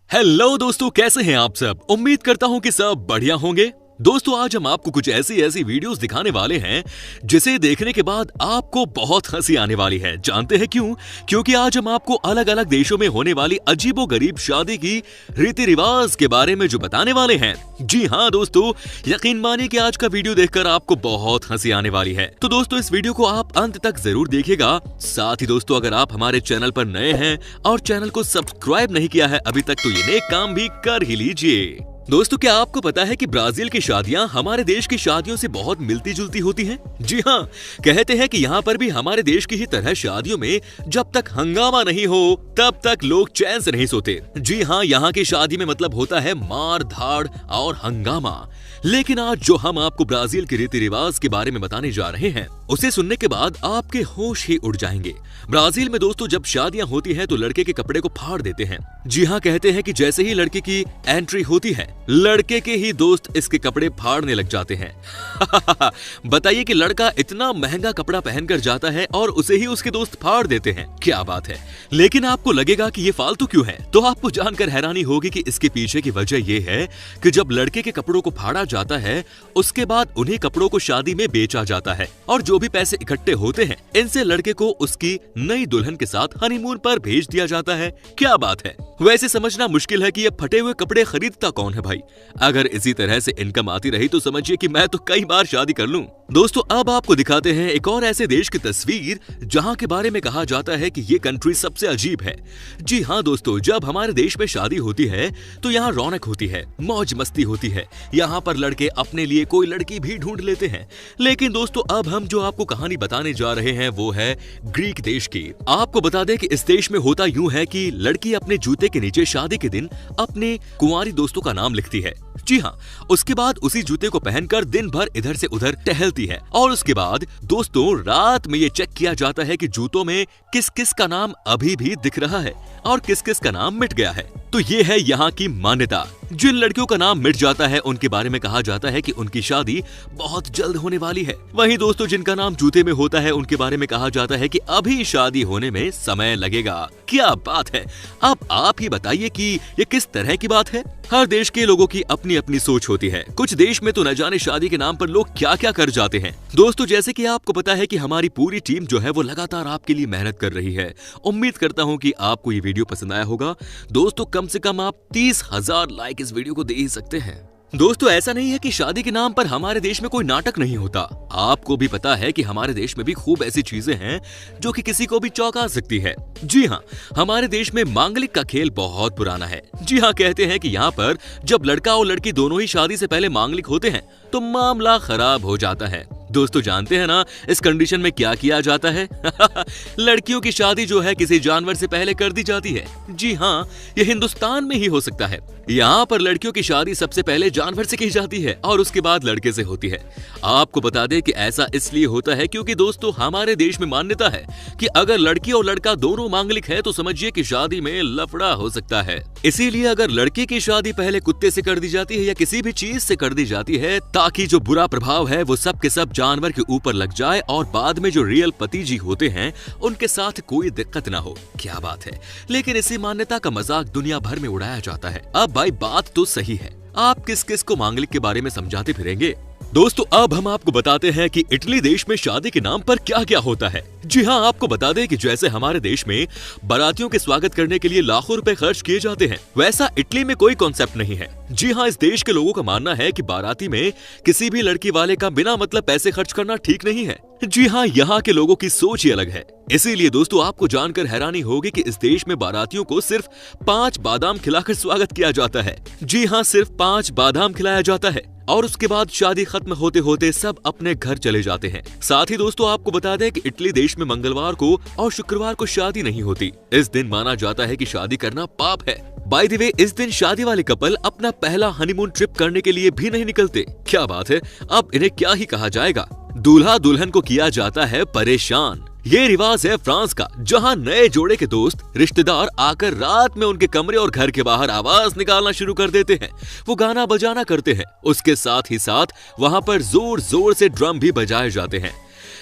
Hello दोस्तों, कैसे हैं आप सब। उम्मीद करता हूं कि सब बढ़िया होंगे। दोस्तों, आज हम आपको कुछ ऐसी वीडियोस दिखाने वाले हैं जिसे देखने के बाद आपको बहुत हंसी आने वाली है। जानते हैं क्यों? क्योंकि आज हम आपको अलग अलग देशों में होने वाली अजीबोगरीब शादी की रीति रिवाज के बारे में जो बताने वाले हैं। जी हाँ दोस्तों, यकीन मानिए कि आज का वीडियो देखकर आपको बहुत हंसी आने वाली है। तो दोस्तों, इस वीडियो को आप अंत तक जरूर देखिएगा। साथ ही दोस्तों, अगर आप हमारे चैनल पर नए हैं और चैनल को सब्सक्राइब नहीं किया है अभी तक, तो ये नेक काम भी कर ही लीजिए। दोस्तों, क्या आपको पता है कि ब्राजील की शादियां हमारे देश की शादियों से बहुत मिलती जुलती होती हैं? जी हाँ, कहते हैं कि यहाँ पर भी हमारे देश की ही तरह शादियों में जब तक हंगामा नहीं हो तब तक लोग चैन से नहीं सोते। जी हाँ, यहाँ की शादी में मतलब होता है मार धाड़ और हंगामा। लेकिन आज जो हम आपको ब्राजील के रीति रिवाज के बारे में बताने जा रहे हैं, उसे सुनने के बाद आपके होश ही उड़ जाएंगे। ब्राजील में दोस्तों जब शादियां होती हैं तो लड़के के कपड़े को फाड़ देते हैं। जी हाँ, कहते हैं कि जैसे ही लड़के की एंट्री होती है, लड़के के ही दोस्त इसके कपड़े फाड़ने लग जाते हैं। बताइए कि लड़का इतना महंगा कपड़ा पहनकर जाता है और उसे ही उसके दोस्त फाड़ देते हैं। क्या बात है। लेकिन आपको लगेगा कि ये फालतू क्यों है, तो आपको जानकर हैरानी होगी कि इसके पीछे की वजह ये है कि जब लड़के के कपड़ों को फाड़ा जाता है, उसके बाद उन्हीं कपड़ों को शादी में बेचा जाता है और जो भी पैसे इकट्ठे होते हैं, इनसे लड़के को उसकी नई दुल्हन के साथ हनीमून पर भेज दिया जाता है। क्या बात है। वैसे समझना मुश्किल है कि ये फटे हुए कपड़े खरीदता कौन है भाई। अगर इसी तरह से इनकम आती रही तो समझिए कि मैं तो कई बार शादी कर लूं। दोस्तों, अब आपको दिखाते हैं एक और ऐसे देश की तस्वीर जहां के बारे में कहा जाता है कि ये कंट्री सबसे अजीब है। जी हाँ दोस्तों, जब हमारे देश में शादी होती है तो यहाँ रौनक होती है, मौज मस्ती होती है। यहाँ पर लड़के अपने लिए कोई लड़की भी ढूंढ लेते हैं। लेकिन दोस्तों, अब हम जो आपको कहानी बताने जा रहे हैं वो है ग्रीक देश की। आपको बता दें कि इस देश में होता यूं है कि लड़की अपने जूते के नीचे शादी के दिन अपने कुंवारी दोस्तों का नाम लिखती है। जी हाँ, उसके बाद उसी जूते को पहनकर दिन भर इधर से उधर टहलती है और उसके बाद दोस्तों रात में ये चेक किया जाता है कि जूतों में किस किस का नाम अभी भी दिख रहा है और किस किस का नाम मिट गया है। तो ये है यहाँ की मान्यता। जिन लड़कियों का नाम मिट जाता है उनके बारे में कहा जाता है कि उनकी शादी बहुत जल्द होने वाली है। वहीं दोस्तों जिनका नाम जूते में होता है उनके बारे में कहा जाता है कि अभी शादी होने में समय लगेगा। क्या बात है। अब आप ही बताइए कि ये किस तरह की बात है। हर देश के लोगों की अपनी अपनी सोच होती है। कुछ देश में तो न जाने शादी के नाम पर लोग क्या क्या कर जाते हैं। दोस्तों, जैसे कि आपको पता है कि हमारी पूरी टीम जो है वो लगातार आपके लिए मेहनत कर रही है। उम्मीद करता हूँ कि आपको ये वीडियो पसंद आया होगा। दोस्तों, कम से कम आप 30,000 लाइक इस वीडियो को दे ही सकते हैं। दोस्तों, ऐसा नहीं है कि शादी के नाम पर हमारे देश में कोई नाटक नहीं होता। आपको भी पता है कि हमारे देश में भी खूब ऐसी चीजें हैं जो कि किसी को भी चौंका सकती है। जी हाँ, हमारे देश में मांगलिक का खेल बहुत पुराना है। जी हाँ, कहते हैं कि यहाँ पर जब लड़का और लड़की दोनों ही शादी से पहले मांगलिक होते हैं तो मामला खराब हो जाता है। दोस्तों, जानते हैं ना इस कंडीशन में क्या किया जाता है? लड़कियों की शादी जो है किसी जानवर से पहले कर दी जाती है। जी हाँ, ये हिंदुस्तान में ही हो सकता है। यहाँ पर लड़कियों की शादी सबसे पहले जानवर से की जाती है और उसके बाद लड़के से होती है। आपको बता दें कि ऐसा इसलिए होता है क्योंकि दोस्तों हमारे देश में मान्यता है कि अगर लड़की और लड़का दोनों मांगलिक है तो समझिए कि शादी में लफड़ा हो सकता है। इसीलिए अगर लड़की की शादी पहले कुत्ते से कर दी जाती है या किसी भी चीज से कर दी जाती है ताकि जो बुरा प्रभाव है वो सब के सब जानवर के ऊपर लग जाए और बाद में जो रियल पति जी होते हैं उनके साथ कोई दिक्कत ना हो। क्या बात है। लेकिन इसी मान्यता का मजाक दुनिया भर में उड़ाया जाता है। अब भाई बात तो सही है, आप किस किस को मांगलिक के बारे में समझाते फिरेंगे। दोस्तों, अब हम आपको बताते हैं कि इटली देश में शादी के नाम पर क्या क्या होता है। जी हाँ, आपको बता दें कि जैसे हमारे देश में बारातियों के स्वागत करने के लिए लाखों रुपए खर्च किए जाते हैं, वैसा इटली में कोई कॉन्सेप्ट नहीं है। जी हाँ, इस देश के लोगों का मानना है कि बाराती में किसी भी लड़की वाले का बिना मतलब पैसे खर्च करना ठीक नहीं है। जी हाँ, यहाँ के लोगों की सोच ही अलग है। इसीलिए दोस्तों आपको जानकर हैरानी होगी कि इस देश में बारातियों को सिर्फ 5 बादाम खिलाकर स्वागत किया जाता है। जी हाँ, सिर्फ 5 बादाम खिलाया जाता है और उसके बाद शादी खत्म होते होते सब अपने घर चले जाते हैं। साथ ही दोस्तों आपको बता दें कि इटली देश में मंगलवार को और शुक्रवार को शादी नहीं होती। इस दिन माना जाता है कि शादी करना पाप है। बाय द वे, इस दिन शादी वाले कपल अपना पहला हनीमून ट्रिप करने के लिए भी नहीं निकलते। क्या बात है। अब इन्हें क्या ही कहा जाएगा। दूल्हा दुल्हन को किया जाता है परेशान। ये रिवाज है फ्रांस का, जहां नए जोड़े के दोस्त रिश्तेदार आकर रात में उनके कमरे और घर के बाहर आवाज निकालना शुरू कर देते हैं। वो गाना बजाना करते हैं। उसके साथ ही साथ वहां पर जोर जोर से ड्रम भी बजाए जाते हैं।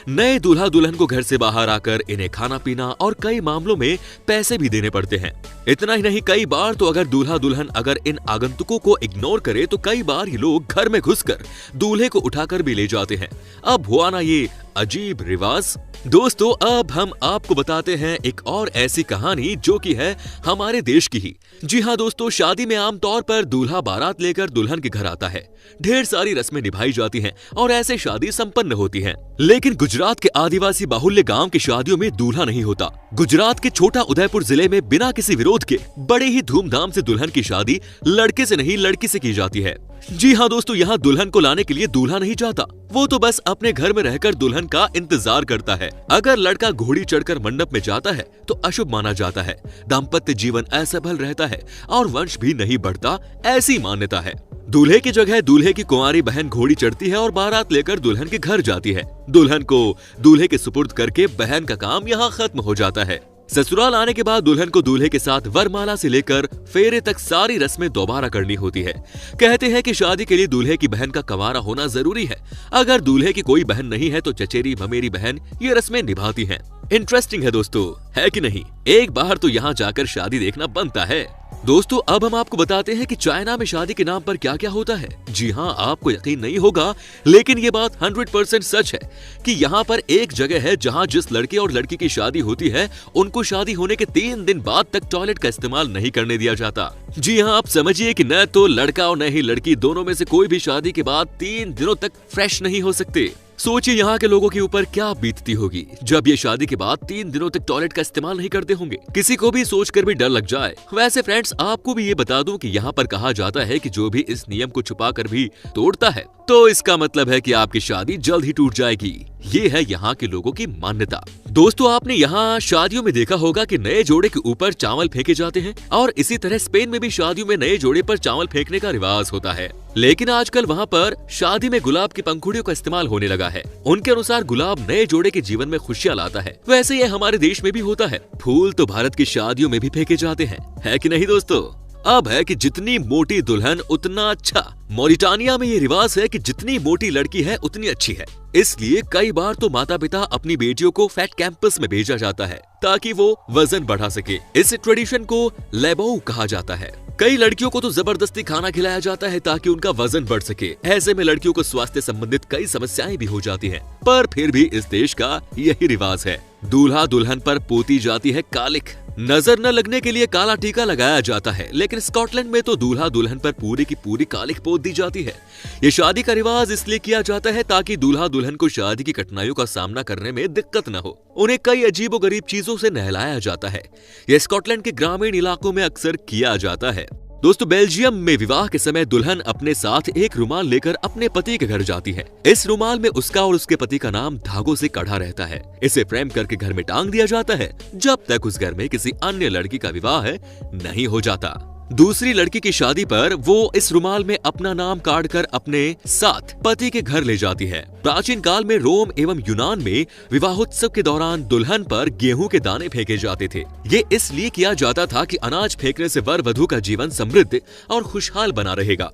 नए दूल्हा दुल्हन को घर से बाहर आकर इन्हें खाना पीना और कई मामलों में पैसे भी देने पड़ते हैं। इतना ही नहीं, कई बार तो अगर दूल्हा दुल्हन अगर इन आगंतुकों को इग्नोर करे तो कई बार ये लोग घर में घुसकर दूल्हे को उठाकर भी ले जाते हैं। अब हुआ ना ये अजीब रिवाज। दोस्तों, अब हम आपको बताते हैं एक और ऐसी कहानी जो कि है हमारे देश की ही। जी हाँ दोस्तों, शादी में आमतौर पर दूल्हा बारात लेकर दुल्हन के घर आता है। ढेर सारी रस्में निभाई जाती हैं और ऐसे शादी संपन्न होती है। लेकिन गुजरात के आदिवासी बाहुल्य गांव की शादियों में दूल्हा नहीं होता। गुजरात के छोटा उदयपुर जिले में बिना किसी विरोध के बड़े ही धूमधाम से दुल्हन की शादी लड़के से नहीं लड़की से की जाती है। जी हाँ दोस्तों, यहाँ दुल्हन को लाने के लिए दूल्हा नहीं जाता, वो तो बस अपने घर में रहकर दुल्हन का इंतजार करता है। अगर लड़का घोड़ी चढ़कर मंडप में जाता है तो अशुभ माना जाता है, दाम्पत्य जीवन असफल रहता है और वंश भी नहीं बढ़ता, ऐसी मान्यता है। दूल्हे की जगह दूल्हे की कुंवारी बहन घोड़ी चढ़ती है और बारात लेकर दुल्हन के घर जाती है। दुल्हन को दूल्हे के सुपुर्द करके बहन का काम यहाँ खत्म हो जाता है। ससुराल आने के बाद दुल्हन को दूल्हे के साथ वरमाला से लेकर फेरे तक सारी रस्में दोबारा करनी होती है। कहते हैं कि शादी के लिए दूल्हे की बहन का कंवारा होना जरूरी है। अगर दूल्हे की कोई बहन नहीं है तो चचेरी ममेरी बहन ये रस्में निभाती हैं। इंटरेस्टिंग है दोस्तों, है कि नहीं? एक बार तो यहाँ जाकर शादी देखना बनता है। दोस्तों, अब हम आपको बताते हैं कि चाइना में शादी के नाम पर क्या क्या होता है। जी हाँ, आपको यकीन नहीं होगा, लेकिन ये बात 100% सच है कि यहाँ पर एक जगह है जहाँ जिस लड़के और लड़की की शादी होती है उनको शादी होने के 3 दिन बाद तक टॉयलेट का इस्तेमाल नहीं करने दिया जाता। जी हाँ, आप समझिए कि न तो लड़का और न ही लड़की, दोनों में से कोई भी शादी के बाद 3 दिनों तक फ्रेश नहीं हो सकते। सोचिए यहाँ के लोगों के ऊपर क्या बीतती होगी जब ये शादी के बाद 3 दिनों तक टॉयलेट का इस्तेमाल नहीं करते होंगे। किसी को भी सोचकर भी डर लग जाए। वैसे फ्रेंड्स, आपको भी ये बता दूं कि यहाँ पर कहा जाता है कि जो भी इस नियम को छुपा कर भी तोड़ता है तो इसका मतलब है कि आपकी शादी जल्द ही टूट जाएगी। ये है यहाँ के लोगों की मान्यता। दोस्तों, आपने यहाँ शादियों में देखा होगा कि नए जोड़े के ऊपर चावल फेंके जाते हैं और इसी तरह स्पेन में भी शादियों में नए जोड़े पर चावल फेंकने का रिवाज होता है। लेकिन आजकल वहाँ पर शादी में गुलाब की पंखुड़ियों का इस्तेमाल होने लगा है। उनके अनुसार गुलाब नए जोड़े के जीवन में खुशियाँ लाता है। वैसे ये हमारे देश में भी होता है। फूल तो भारत की शादियों में भी फेंके जाते हैं, है कि नहीं दोस्तों? अब है कि जितनी मोटी दुल्हन उतना अच्छा। मॉरिटानिया में ये रिवाज है कि जितनी मोटी लड़की है उतनी अच्छी है। इसलिए कई बार तो माता पिता अपनी बेटियों को फैट कैंपस में भेजा जाता है ताकि वो वजन बढ़ा सके। इस ट्रेडिशन को लेबोउ कहा जाता है। कई लड़कियों को तो जबरदस्ती खाना खिलाया जाता है ताकि उनका वजन बढ़ सके। ऐसे में लड़कियों को स्वास्थ्य संबंधित कई समस्याएं भी हो जाती हैं। पर फिर भी इस देश का यही रिवाज है। दूल्हा दुल्हन पर पोती जाती है कालिख। नजर न लगने के लिए काला टीका लगाया जाता है, लेकिन स्कॉटलैंड में तो दूल्हा दुल्हन पर पूरी की पूरी कालिख पोत दी जाती है। ये शादी का रिवाज इसलिए किया जाता है ताकि दूल्हा दुल्हन को शादी की कठिनाइयों का सामना करने में दिक्कत न हो। उन्हें कई अजीबोगरीब चीजों से नहलाया जाता है। यह स्कॉटलैंड के ग्रामीण इलाकों में अक्सर किया जाता है। दोस्तों, बेल्जियम में विवाह के समय दुल्हन अपने साथ एक रुमाल लेकर अपने पति के घर जाती है। इस रुमाल में उसका और उसके पति का नाम धागों से कढ़ा रहता है। इसे फ्रेम करके घर में टांग दिया जाता है जब तक उस घर में किसी अन्य लड़की का विवाह नहीं हो जाता। दूसरी लड़की की शादी पर वो इस रुमाल में अपना नाम काट कर अपने साथ पति के घर ले जाती है। प्राचीन काल में रोम एवं यूनान में विवाहोत्सव के दौरान दुल्हन पर गेहूं के दाने फेंके जाते थे। ये इसलिए किया जाता था कि अनाज फेंकने से वर वधू का जीवन समृद्ध और खुशहाल बना रहेगा।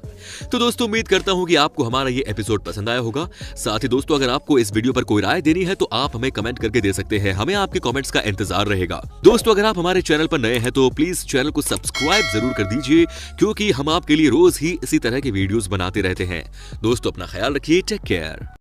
तो दोस्तों, उम्मीद करता हूँ कि आपको हमारा ये एपिसोड पसंद आया होगा। साथ ही दोस्तों, अगर आपको इस वीडियो पर कोई राय देनी है तो आप हमें कमेंट करके दे सकते हैं। हमें आपके कमेंट्स का इंतजार रहेगा। दोस्तों, अगर आप हमारे चैनल पर नए हैं तो प्लीज चैनल को सब्सक्राइब जरूर कर दीजिए, क्योंकि हम आपके लिए रोज ही इसी तरह के वीडियोस बनाते रहते हैं। दोस्तों, अपना ख्याल रखिए। Take care.